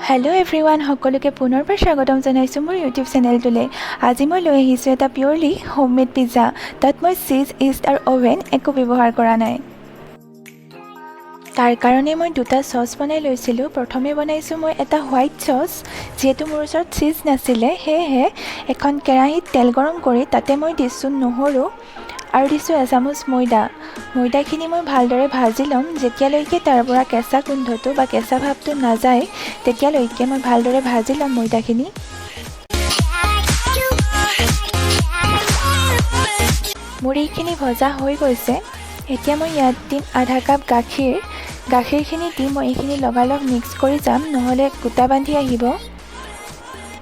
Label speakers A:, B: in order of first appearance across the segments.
A: Hello everyone সকলোকে পুনৰবাৰ স্বাগতম জনাইছো মোৰ ইউটিউব চেনেলটোলৈ। আজি মই লৈ আহিছোঁ এটা পিউৰলি হোমমেড পিজ্জা। তাত মই চিজ, ইষ্ট আৰু অভেন একো ব্যৱহাৰ কৰা নাই। তাৰ কাৰণে মই দুটা সস বনাই লৈছিলোঁ। প্ৰথমে বনাইছোঁ মই এটা হোৱাইট সস। যেহেতু মোৰ ওচৰত চিজ নাছিলে সেয়েহে এখন কেৰাহীত তেল গৰম কৰি তাতে মই দিছোঁ নহৰু আৰু দিছোঁ এচামুচ ময়দাখিনি মই ভালদৰে ভাজি ল'ম। যেতিয়ালৈকে তাৰ পৰা কেঁচা গোন্ধটো বা কেঁচা ভাৱটো নাযায় তেতিয়ালৈকে মই ভালদৰে ভাজি ল'ম ময়দাখিনি। মোৰ এইখিনি ভজা হৈ গৈছে। এতিয়া মই ইয়াত দিম আধা কাপ গাখীৰখিনি দি মই এইখিনি লগালগ মিক্স কৰি যাম, নহ'লে গোটা বান্ধি আহিব।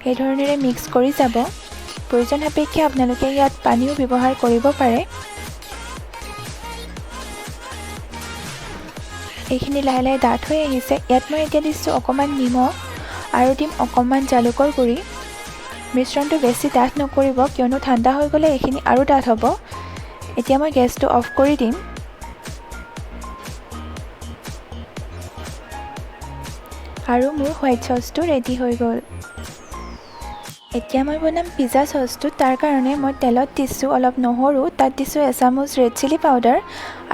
A: এইধৰণেৰে মিক্স কৰি যাব। প্ৰয়োজন সাপেক্ষে আপোনালোকে ইয়াত পানীও ব্যৱহাৰ কৰিব পাৰে। এইখিনি লাহে লাহে ডাঠ হৈ আহিছে। ইয়াত মই এতিয়া দিছোঁ অকণমান নিমখ আৰু দিম অকণমান জালুকৰ গুড়ি। মিশ্ৰণটো বেছি ডাঠ নকৰিব কিয়নো ঠাণ্ডা হৈ গ'লে এইখিনি আৰু ডাঠ হ'ব। এতিয়া মই গেছটো অফ কৰি দিম। আৰু মোৰ হোৱাইট চচটো ৰেডি হৈ গ'ল। এতিয়া মই বনাম পিজ্জা চচটো। তাৰ কাৰণে মই তেলত দিছোঁ অলপ নহৰু, তাত দিছোঁ এচামুচ ৰেড চিলি পাউডাৰ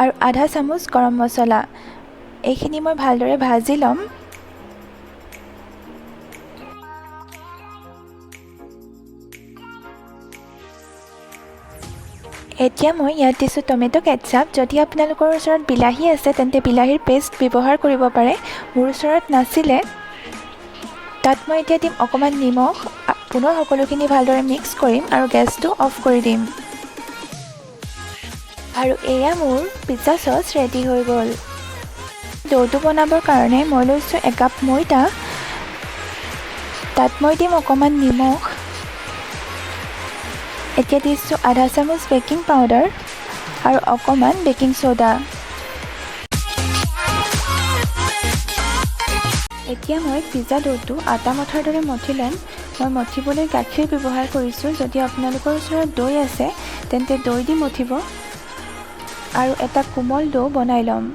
A: আৰু আধা চামুচ গৰম মছলা। এইখিনি মই ভালদৰে ভাজি ল'ম। এতিয়া মই ইয়াত দিছোঁ টমেটো কেটচাপ। যদি আপোনালোকৰ ওচৰত বিলাহী আছে তেন্তে বিলাহীৰ পেষ্ট ব্যৱহাৰ কৰিব পাৰে। মোৰ ওচৰত নাছিলে। তাত মই এতিয়া দিম অকণমান নিমখ। পুনৰ সকলোখিনি ভালদৰে মিক্স কৰিম আৰু গেছটো অফ কৰি দিম। আৰু এয়া মোৰ পিজ্জা চচ ৰেডি হৈ গ'ল। ডোটো বনাবৰ কাৰণে মই লৈছোঁ একাপ ময়দা। তাত মই দিম অকণমান নিমখ। এতিয়া দিছোঁ আধা চামুচ বেকিং পাউডাৰ আৰু অকণমান বেকিং ছ'ডা। এতিয়া মই পিজ্জা ডোটো আটা মঠাৰ দৰে মঠি ল'ম। মই মঠিবলৈ গাখীৰ ব্যৱহাৰ কৰিছোঁ। যদি আপোনালোকৰ ওচৰত দৈ আছে তেন্তে দৈ দি মঠিব আৰু এটা কোমল ডো বনাই ল'ম।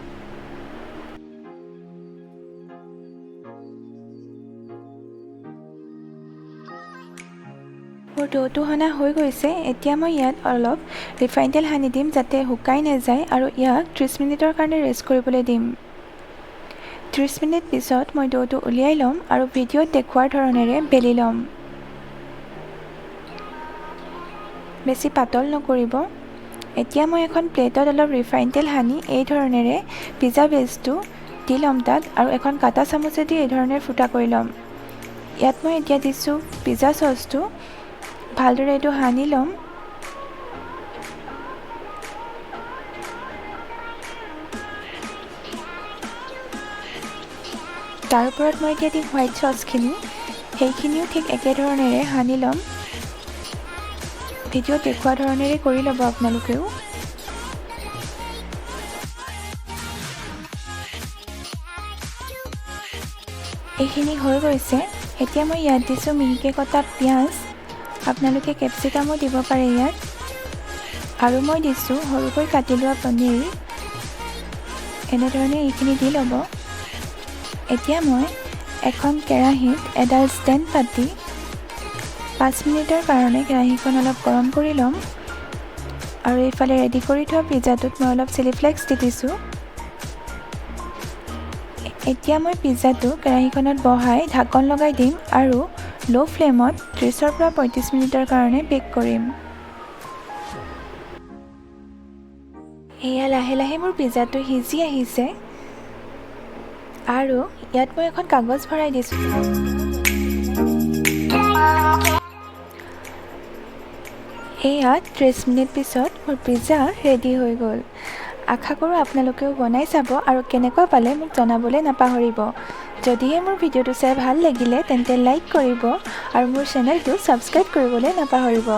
A: মোৰ ডোটো সনা হৈ গৈছে। এতিয়া মই ইয়াত অলপ ৰিফাইন তেল সানি দিম যাতে শুকাই নাযায় আৰু ইয়াক 30 মিনিটৰ কাৰণে ৰেষ্ট কৰিবলৈ দিম। 30 মিনিট পিছত মই ডোটো উলিয়াই ল'ম আৰু ভিডিঅ'ত দেখুওৱাৰ ধৰণেৰে বেলি ল'ম। বেছি পাতল নকৰিব। এতিয়া মই এখন প্লেটত অলপ ৰিফাইন তেল সানি এই ধৰণেৰে পিজ্জা বেচটো দি ল'ম তাত আৰু এখন কাটা চামুচেদি এই ধৰণেৰে ফুটা কৰি ল'ম। ইয়াত মই এতিয়া দিছোঁ পিজ্জা চচটো। ভালদৰে এইটো সানি ল'ম। তাৰ ওপৰত মই এতিয়া দিম হোৱাইট চচখিনি। সেইখিনিও ঠিক একেধৰণেৰে সানি ল'ম। ভিডিঅ'ত দেখুওৱা ধৰণেৰে কৰি ল'ব আপোনালোকেও। এইখিনি হৈ গৈছে। এতিয়া মই ইয়াত দিছোঁ মিহিকৈ কটা পিঁয়াজ। আপোনালোকে কেপচিকামো দিব পাৰে ইয়াত। আৰু মই দিছোঁ সৰুকৈ কাটি লোৱা পনীৰ। এনেধৰণে এইখিনি দি ল'ব। এতিয়া মই এখন কেৰাহীত এডাল ষ্টেণ্ড পাতি 5 মিনিটৰ কাৰণে কেৰাহীখন অলপ গৰম কৰি ল'ম। আৰু এইফালে ৰেডি কৰি থোৱা পিজ্জাটোত মই অলপ চিলি ফ্লেক্স দি দিছোঁ। এতিয়া মই পিজ্জাটো কেৰাহীখনত বহাই ঢাকন লগাই দিম আৰু ল' ফ্লেমত 30 পৰা 35 মিনিটৰ কাৰণে বেক কৰিম। এয়া লাহে লাহে মোৰ পিজ্জাটো সিজি আহিছে আৰু ইয়াত মই এখন কাগজ ভৰাই দিছোঁ। এয়া 30 মিনিট পিছত মোৰ পিজ্জা ৰেডি হৈ গ'ল। আশা কৰোঁ আপোনালোকেও বনাই চাব আৰু কেনেকুৱা পালে মোক জনাবলৈ নাপাহৰিব। যদিহে মোৰ ভিডিঅ'টো চাই ভাল লাগিলে তেন্তে লাইক কৰিব আৰু মোৰ চেনেলটো ছাবস্ক্ৰাইব কৰিবলৈ নাপাহৰিব।